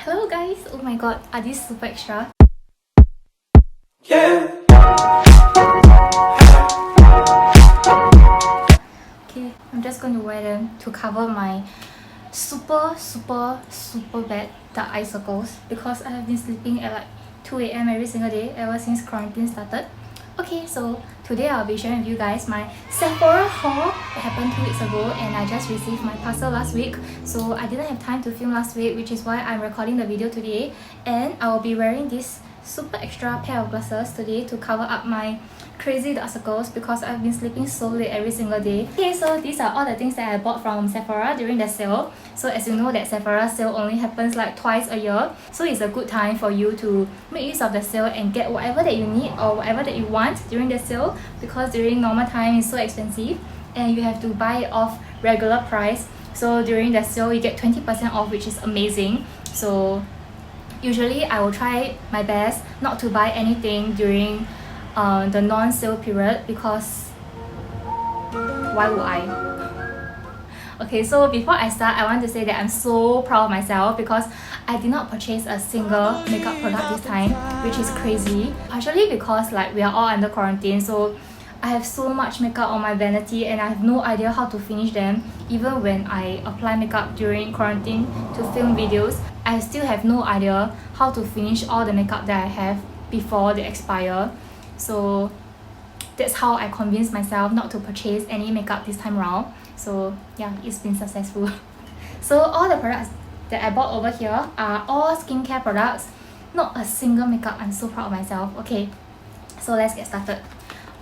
Hello guys! Oh my god, are these super extra? Yeah. Okay, I'm just going to wear them to cover my super bad dark eye circles because I have been sleeping at like 2 AM every single day ever since quarantine started. Okay, so today I'll be sharing with you guys my Sephora haul that happened 2 weeks ago, and I just received my parcel last week, so I didn't have time to film last week, which is why I'm recording the video today. And I will be wearing this super extra pair of glasses today to cover up my crazy dark circles because I've been sleeping so late every single day. Okay, so these are all the things that I bought from Sephora during the sale. So as you know that Sephora sale only happens like twice a year, so it's a good time for you to make use of the sale and get whatever that you need or whatever that you want during the sale, because during normal time it's so expensive and you have to buy it off regular price. So during the sale you get 20% off, which is amazing. So usually I will try my best not to buy anything during the non-sale period because why would I? Okay, so before I start, I want to say that I'm so proud of myself because I did not purchase a single makeup product this time, which is crazy. Partially because like we are all under quarantine, so I have so much makeup on my vanity and I have no idea how to finish them. Even when I apply makeup during quarantine to film videos, I still have no idea how to finish all the makeup that I have before they expire. So that's how I convinced myself not to purchase any makeup this time around. So yeah, it's been successful. So all the products that I bought over here are all skincare products, not a single makeup. I'm so proud of myself. Okay, so let's get started.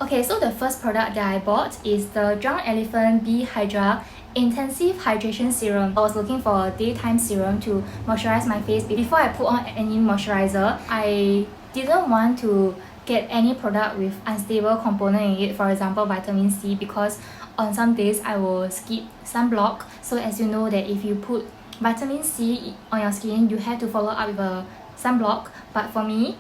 Okay, so the first product that I bought is the Drunk Elephant B-Hydra Intensive Hydration Serum. I was looking for a daytime serum to moisturize my face before I put on any moisturizer. I didn't want to get any product with unstable component in it, for example vitamin C, because on some days I will skip sunblock. So as you know that if you put vitamin C on your skin, you have to follow up with a sunblock. But for me,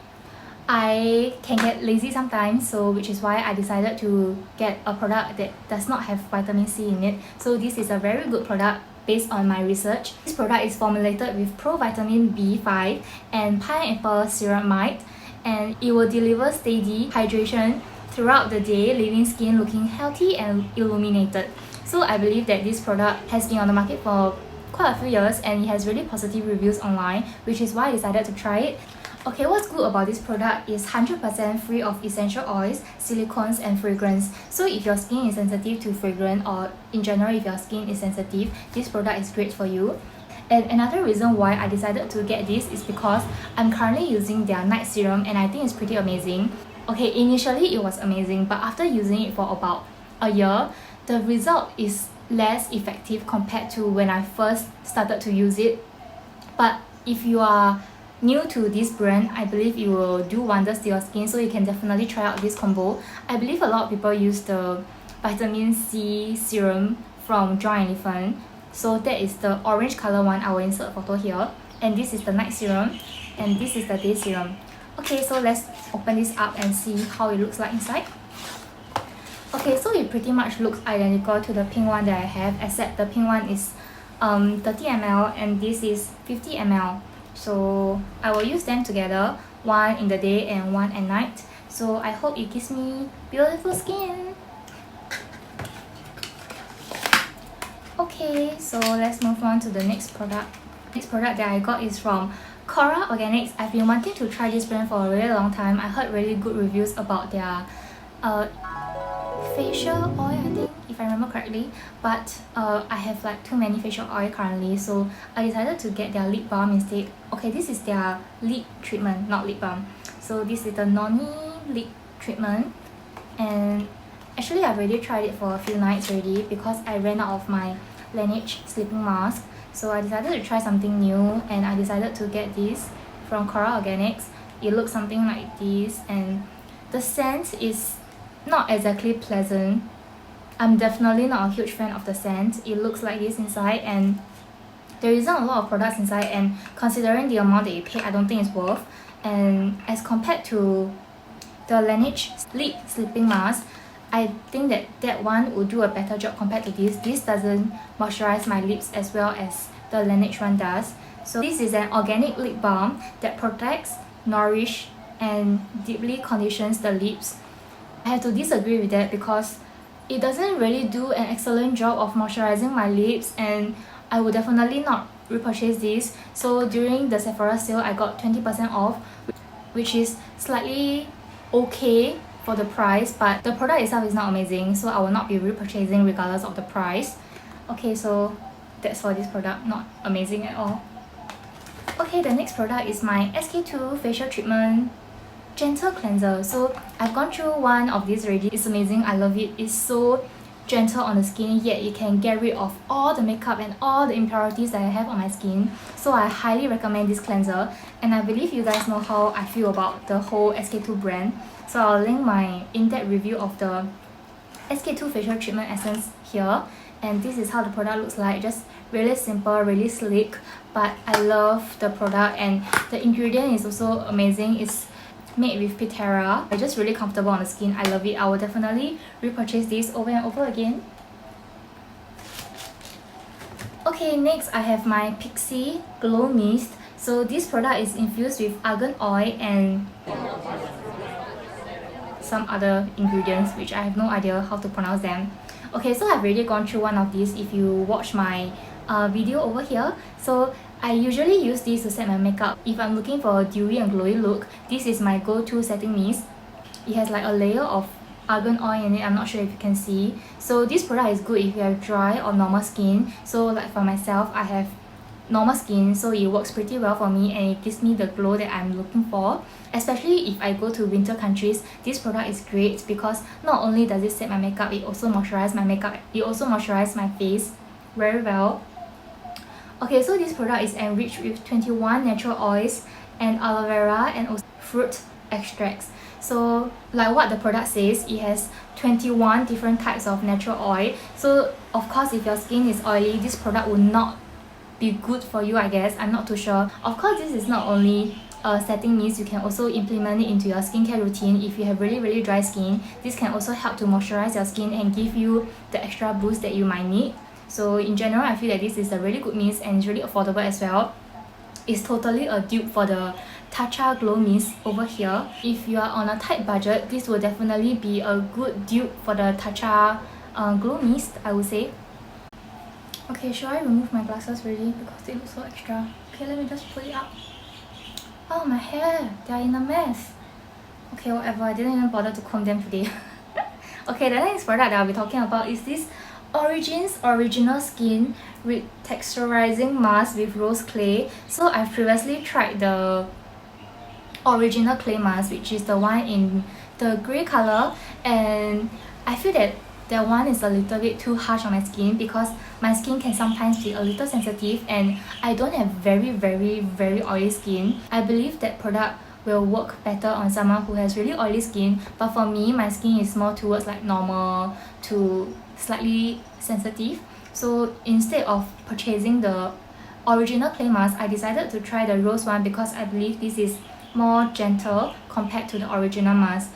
I can get lazy sometimes, so which is why I decided to get a product that does not have vitamin C in it. So this is a very good product based on my research. This product is formulated with provitamin B5 and pineapple ceramide, and it will deliver steady hydration throughout the day, leaving skin looking healthy and illuminated. So I believe that this product has been on the market for quite a few years and it has really positive reviews online, which is why I decided to try it. Okay, what's good about this product is 100% free of essential oils, silicones and fragrance. So if your skin is sensitive to fragrance, or in general if your skin is sensitive, this product is great for you. And another reason why I decided to get this is because I'm currently using their night serum and I think it's pretty amazing. Okay, initially it was amazing, but after using it for about a year, the result is less effective compared to when I first started to use it. But if you are new to this brand, I believe it will do wonders to your skin, so you can definitely try out this combo. I believe a lot of people use the vitamin C serum from Drunk Elephant. So that is the orange color one. I will insert a photo here. And this is the night serum and this is the day serum. Okay, so let's open this up and see how it looks like inside. Okay, so it pretty much looks identical to the pink one that I have, except the pink one is 30 ml and this is 50 ml. So I will use them together, one in the day and one at night. So I hope it gives me beautiful skin. Okay, so let's move on to the next product. Next product that I got is from KORA Organics. I've been wanting to try this brand for a really long time. I heard really good reviews about their facial oil, I think, if I remember correctly. But I have like too many facial oil currently, so I decided to get their lip balm instead. Okay, this is their lip treatment, not lip balm. So this is the Noni lip treatment, and actually I've already tried it for a few nights already because I ran out of my Laneige sleeping mask. So I decided to try something new and I decided to get this from KORA Organics. It looks something like this and the scent is not exactly pleasant. I'm definitely not a huge fan of the scent. It looks like this inside and there isn't a lot of products inside, and considering the amount that you pay, I don't think it's worth. And as compared to the Laneige lip sleeping mask, I think that one would do a better job compared to this. This doesn't moisturize my lips as well as the Laneige one does. So this is an organic lip balm that protects, nourishes, and deeply conditions the lips. I have to disagree with that because it doesn't really do an excellent job of moisturizing my lips, and I would definitely not repurchase this. So during the Sephora sale, I got 20% off, which is slightly okay for the price, but the product itself is not amazing, so I will not be repurchasing regardless of the price. Okay, so that's for this product, not amazing at all. Okay, the next product is my SK-II facial treatment gentle cleanser. So I've gone through one of these already. It's amazing, I love it. It's so gentle on the skin, yet it can get rid of all the makeup and all the impurities that I have on my skin. So I highly recommend this cleanser, and I believe you guys know how I feel about the whole SK-II brand. So I'll link my in-depth review of the SK-II facial treatment essence here, and this is how the product looks like. Just really simple, really sleek, but I love the product, and the ingredient is also amazing. It's made with Pitera. It's just really comfortable on the skin. I love it. I will definitely repurchase this over and over again. Okay, next I have my Pixi Glow Mist. So this product is infused with argan oil and some other ingredients which I have no idea how to pronounce them. Okay, so I've already gone through one of these if you watch my video over here. So I usually use this to set my makeup. If I'm looking for a dewy and glowy look, this is my go-to setting mist. It has like a layer of argan oil in it. I'm not sure if you can see. So this product is good if you have dry or normal skin. So like for myself, I have normal skin, so it works pretty well for me, and it gives me the glow that I'm looking for. Especially if I go to winter countries, this product is great because not only does it set my makeup, it also moisturizes my makeup. It also moisturizes my face very well. Okay, so this product is enriched with 21 natural oils and aloe vera and also fruit extracts. So like what the product says, it has 21 different types of natural oil. So of course, if your skin is oily, this product will not be good for you, I guess. I'm not too sure. Of course, this is not only a setting mist, you can also implement it into your skincare routine. If you have really dry skin, this can also help to moisturize your skin and give you the extra boost that you might need. So in general, I feel that this is a really good mist and it's really affordable as well. It's totally a dupe for the Tatcha Glow Mist over here. If you are on a tight budget, this will definitely be a good dupe for the Tatcha Glow Mist, I would say. Okay, should I remove my glasses already because they look so extra? Okay, let me just put it up. Oh, my hair, they're in a mess. Okay, whatever, I didn't even bother to comb them today. Okay, the next product that I'll be talking about is this Origins Original Skin Retexturizing Mask with Rose Clay. So I've previously tried the Original Clay Mask, which is the one in the grey color, and I feel that that one is a little bit too harsh on my skin because my skin can sometimes be a little sensitive, and I don't have very oily skin. I believe that product will work better on someone who has really oily skin, but for me, my skin is more towards like normal to slightly sensitive. So instead of purchasing the Original Clay Mask, I decided to try the Rose one because I believe this is more gentle compared to the original mask.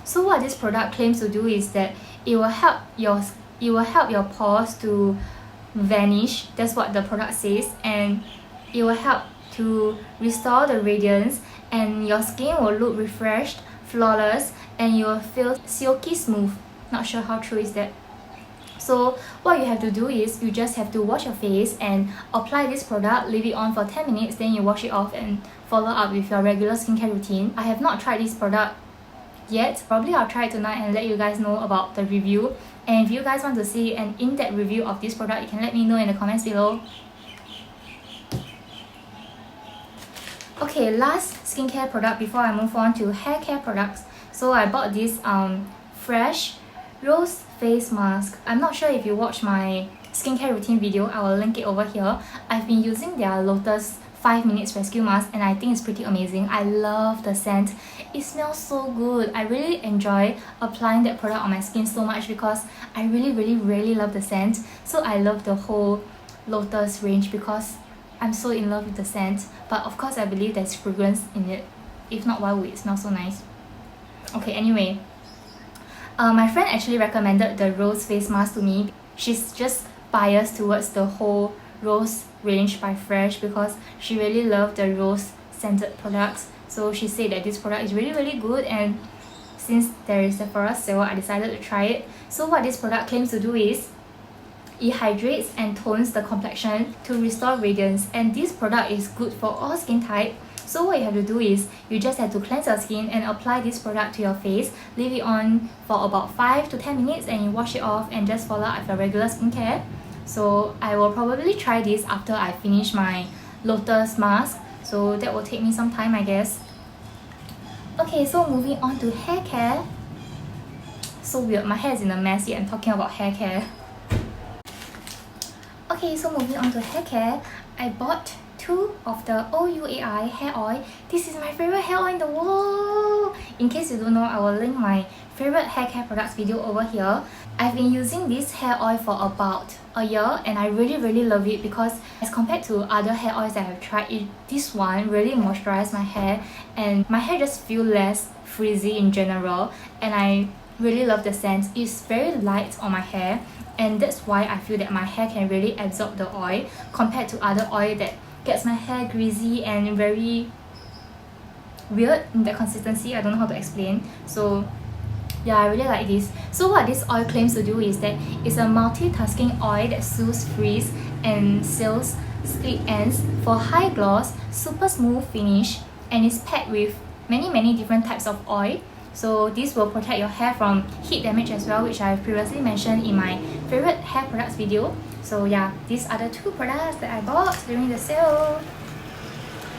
So what this product claims to do is that it will help your pores to vanish. That's what the product says, and it will help to restore the radiance, and your skin will look refreshed, flawless, and you will feel silky smooth. Not sure how true is that. So what you have to do is you just have to wash your face and apply this product, leave it on for 10 minutes, then you wash it off and follow up with your regular skincare routine. I have not tried this product yet. Probably I'll try it tonight and let you guys know about the review. And if you guys want to see an in-depth review of this product, you can let me know in the comments below. Okay, last skincare product before I move on to hair care products. So I bought this fresh rose face mask. I'm not sure if you watched my skincare routine video, I will link it over here. I've been using their Lotus 5 minutes rescue mask and I think it's pretty amazing. I love the scent. It smells so good. I really enjoy applying that product on my skin so much because I really love the scent. So I love the whole Lotus range because I'm so in love with the scent. But of course I believe there's fragrance in it. If not, why would it smell so nice? Okay, anyway. My friend actually recommended the rose face mask to me. She's just biased towards the whole rose range by Fresh because she really loved the rose scented products. So she said that this product is really good, and since there is a Sephora sale, I decided to try it. So what this product claims to do is it hydrates and tones the complexion to restore radiance, and this product is good for all skin type. So what you have to do is you just have to cleanse your skin and apply this product to your face, leave it on for about 5 to 10 minutes and you wash it off and just follow up with your regular skincare. So I will probably try this after I finish my lotus mask, so that will take me some time, I guess. Okay, so moving on to hair care. So weird, my hair is in a mess yet I'm talking about hair care. Okay, so moving on to hair care, I bought 2 of the Ouai Hair Oil. This is my favorite hair oil in the world. In case you don't know, I will link my favorite hair care products video over here. I've been using this hair oil for about a year and I really love it because as compared to other hair oils that I've tried, this one really moisturized my hair and my hair just feels less frizzy in general, and I really love the scent. It's very light on my hair, and that's why I feel that my hair can really absorb the oil compared to other oil that gets my hair greasy and very weird in the consistency. I don't know how to explain. So yeah, I really like this. So what this oil claims to do is that it's a multitasking oil that soothes frizz and seals split ends for high gloss, super smooth finish, and is packed with many different types of oil. So this will protect your hair from heat damage as well, which I've previously mentioned in my favorite hair products video. So yeah, these are the 2 products that I bought during the sale.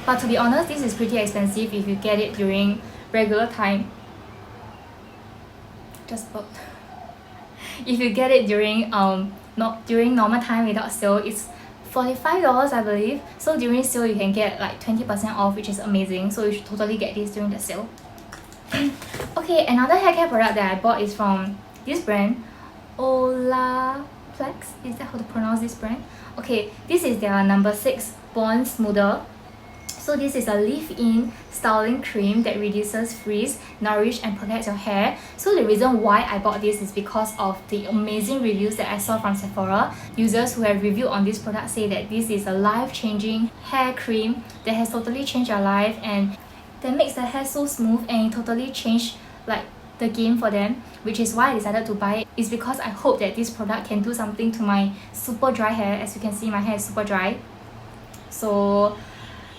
But to be honest, this is pretty expensive if you get it during regular time. Just bought. If you get it during during normal time without sale, it's $45 I believe. So during sale you can get like 20% off, which is amazing. So you should totally get this during the sale. Okay, another hair care product that I bought is from this brand, Olaplex. Is that how to pronounce this brand? Okay, this is their number 6 Bond Smoother. So this is a leave-in styling cream that reduces frizz, nourish and protects your hair. So the reason why I bought this is because of the amazing reviews that I saw from Sephora. Users who have reviewed on this product say that this is a life-changing hair cream that has totally changed your life and that makes the hair so smooth, and it totally changed like the game for them, which is why I decided to buy it. It's because I hope that this product can do something to my super dry hair. As you can see, my hair is super dry. So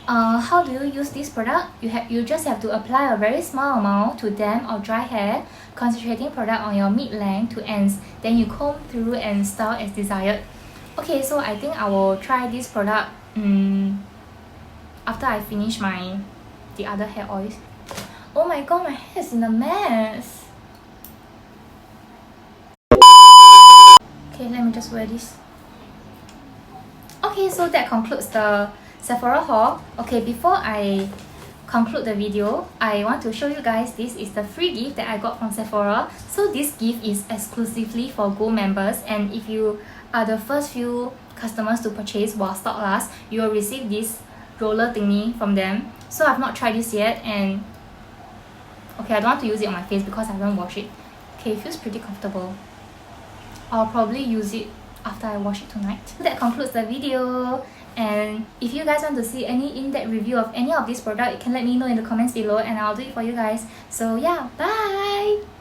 how do you use this product? You just have to apply a very small amount to damp or dry hair, concentrating product on your mid-length to ends. Then you comb through and style as desired. Okay, so I think I will try this product after I finish the other hair oils. Oh my god, my hair is in a mess. Okay, let me just wear this. Okay, so that concludes the Sephora haul. Okay, before I conclude the video, I want to show you guys this is the free gift that I got from Sephora. So this gift is exclusively for Gold members, and if you are the first few customers to purchase while stock lasts, you will receive this roller thingy from them. So I've not tried this yet, and okay, I don't want to use it on my face because I haven't washed it. Okay, it feels pretty comfortable. I'll probably use it after I wash it tonight. That concludes the video, and if you guys want to see any in-depth review of any of this product, you can let me know in the comments below and I'll do it for you guys. So yeah, bye!